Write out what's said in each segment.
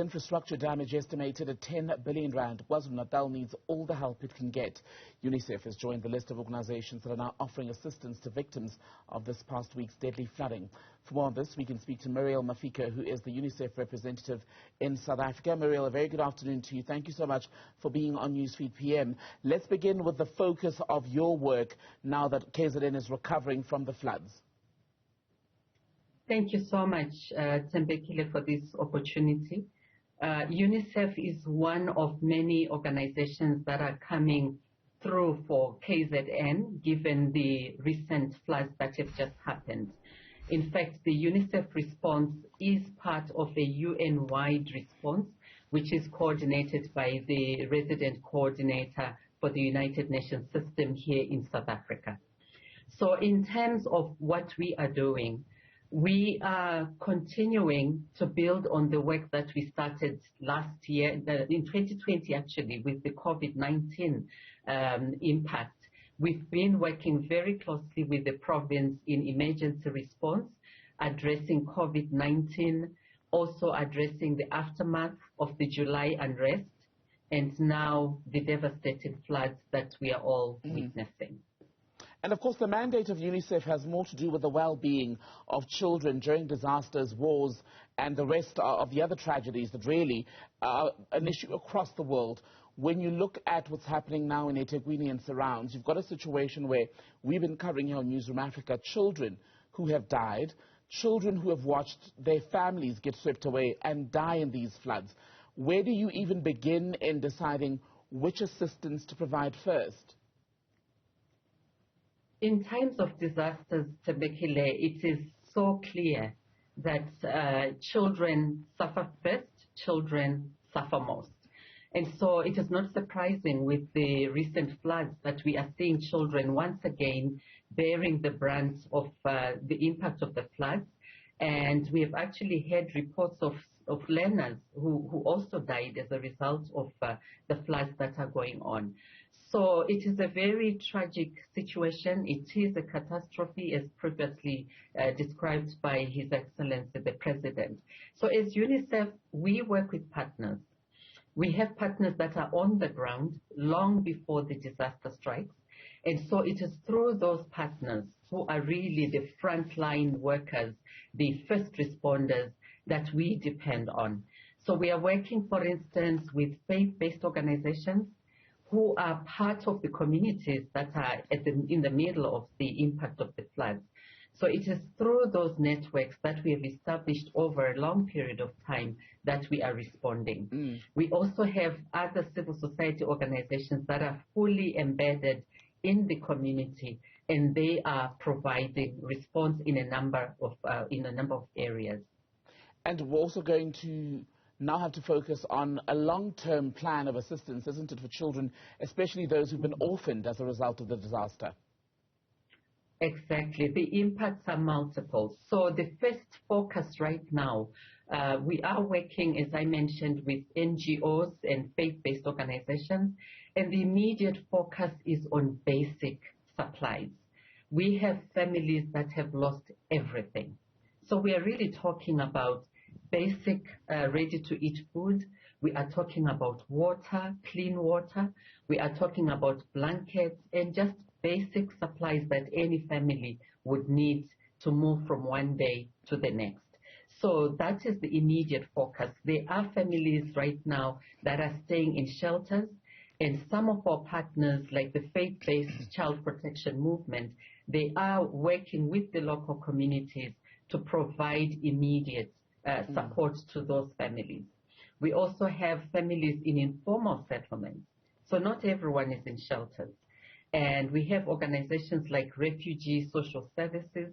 infrastructure damage estimated at 10 billion rand, KwaZulu-Natal needs all the help it can get. UNICEF has joined the list of organizations that are now offering assistance to victims of this past week's deadly flooding. For more on this, we can speak to Muriel Mafico, who is the UNICEF representative in South Africa. Muriel, a very good afternoon to you. Thank you so much for being on Newsfeed PM. Let's begin with the focus of your work now that KZN is recovering from the floods. Thank you so much, Tembekile, for this opportunity. UNICEF is one of many organizations that are coming through for KZN, given the recent floods that have just happened. In fact, the UNICEF response is part of a UN-wide response, which is coordinated by the resident coordinator for the United Nations system here in South Africa. So in terms of what we are doing, we are continuing to build on the work that we started last year, in 2020 actually, with the COVID-19 impact. We've been working very closely with the province in emergency response, addressing COVID-19, also addressing the aftermath of the July unrest, and now the devastating floods that we are all witnessing. And of course, the mandate of UNICEF has more to do with the well-being of children during disasters, wars, and the rest of the other tragedies that really are an issue across the world. When you look at what's happening now in eThekwini and surrounds, you've got a situation where we've been covering here on Newzroom Afrika children who have died, children who have watched their families get swept away and die in these floods. Where do you even begin in deciding which assistance to provide first? In times of disasters, Tebekile, it is so clear that children suffer first, children suffer most. And so it is not surprising with the recent floods that we are seeing children once again bearing the brunt of the impact of the floods. And we have actually had reports of learners who also died as a result of the floods that are going on. So it is a very tragic situation. It is a catastrophe, as previously described by His Excellency the President. So as UNICEF, we work with partners. We have partners that are on the ground long before the disaster strikes. And so it is through those partners who are really the frontline workers, the first responders that we depend on. So we are working, for instance, with faith-based organizations who are part of the communities that are in the middle of the impact of the floods. So it is through those networks that we have established over a long period of time that we are responding. We also have other civil society organizations that are fully embedded in the community, and they are providing response in a number of areas. And we're also going to now have to focus on a long-term plan of assistance, isn't it, for children, especially those who've been orphaned as a result of the disaster? Exactly. The impacts are multiple. So the first focus right now, we are working, as I mentioned, with NGOs and faith-based organizations, and the immediate focus is on basic supplies. We have families that have lost everything. So we are really talking about basic ready-to-eat food. We are talking about water, clean water. We are talking about blankets and just basic supplies that any family would need to move from one day to the next. So that is the immediate focus. There are families right now that are staying in shelters, and some of our partners, like the faith-based child protection movement, they are working with the local communities to provide immediate support to those families. We also have families in informal settlements. So not everyone is in shelters. And we have organizations like Refugee Social Services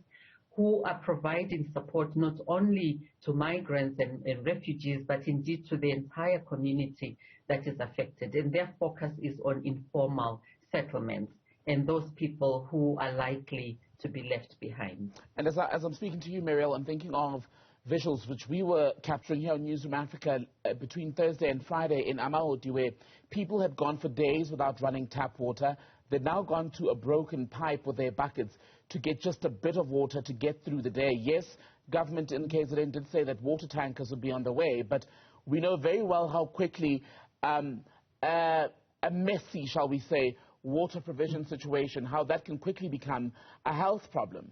who are providing support not only to migrants and refugees, but indeed to the entire community that is affected. And their focus is on informal settlements and those people who are likely to be left behind. And as I'm speaking to you, Muriel, I'm thinking of visuals which we were capturing here on Newzroom Afrika between Thursday and Friday in Amaoti, where people had gone for days without running tap water. They'd now gone to a broken pipe with their buckets to get just a bit of water to get through the day. Yes, government in KZN did say that water tankers would be on the way, but We know very well how quickly a messy, shall we say, water provision situation, how that can quickly become a health problem.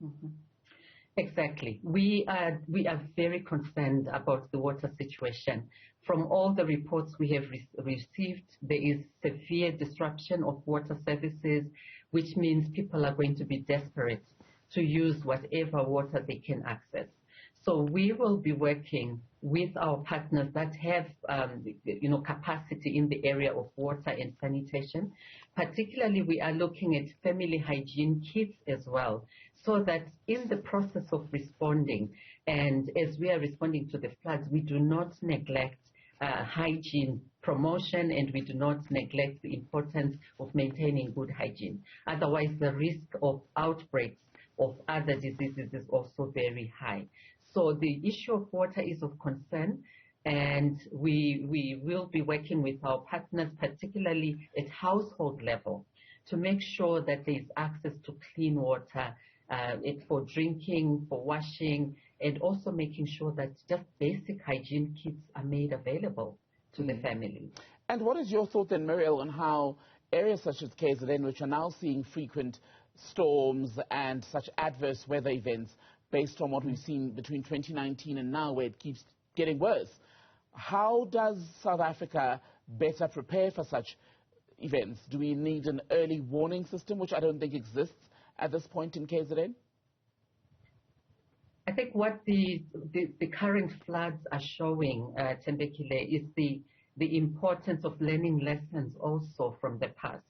Mm-hmm. Exactly. We are very concerned about the water situation. From all the reports we have received, there is severe disruption of water services, which means people are going to be desperate to use whatever water they can access. So we will be working with our partners that have, capacity in the area of water and sanitation. Particularly, we are looking at family hygiene kits as well, so that in the process of responding, and as we are responding to the floods, we do not neglect hygiene promotion, and we do not neglect the importance of maintaining good hygiene. Otherwise, the risk of outbreaks of other diseases is also very high. So the issue of water is of concern, and we will be working with our partners, particularly at household level, to make sure that there is access to clean water for drinking, for washing, and also making sure that just basic hygiene kits are made available to the family. And what is your thought then, Muriel, on how areas such as KZN, which are now seeing frequent storms and such adverse weather events based on what we've seen between 2019 and now, where it keeps getting worse, how does South Africa better prepare for such events? Do we need an early warning system, which I don't think exists at this point in KZN? I think what the current floods are showing, Tembekile, is the importance of learning lessons also from the past.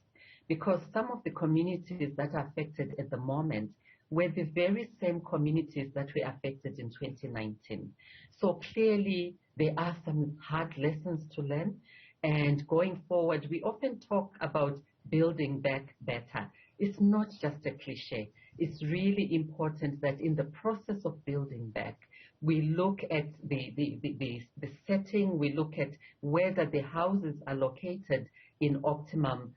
Because some of the communities that are affected at the moment were the very same communities that were affected in 2019. So clearly, there are some hard lessons to learn. And going forward, we often talk about building back better. It's not just a cliche. It's really important that in the process of building back, we look at the setting, we look at whether the houses are located in optimum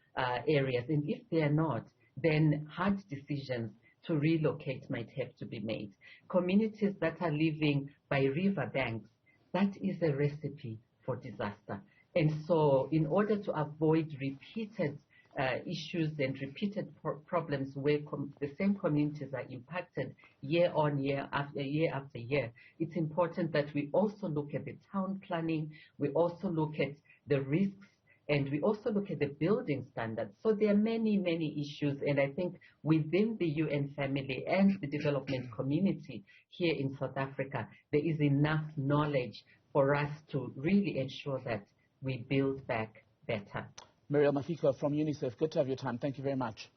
areas. And if they are not, then hard decisions to relocate might have to be made. Communities that are living by river banks, that is a recipe for disaster. And so in order to avoid repeated issues and repeated problems where the same communities are impacted year on year after year, it's important that we also look at the town planning, we also look at the risks, and we also look at the building standards. So there are many, many issues, and I think within the UN family and the development community here in South Africa, there is enough knowledge for us to really ensure that we build back better. Muriel Mafico from UNICEF, good to have your time. Thank you very much.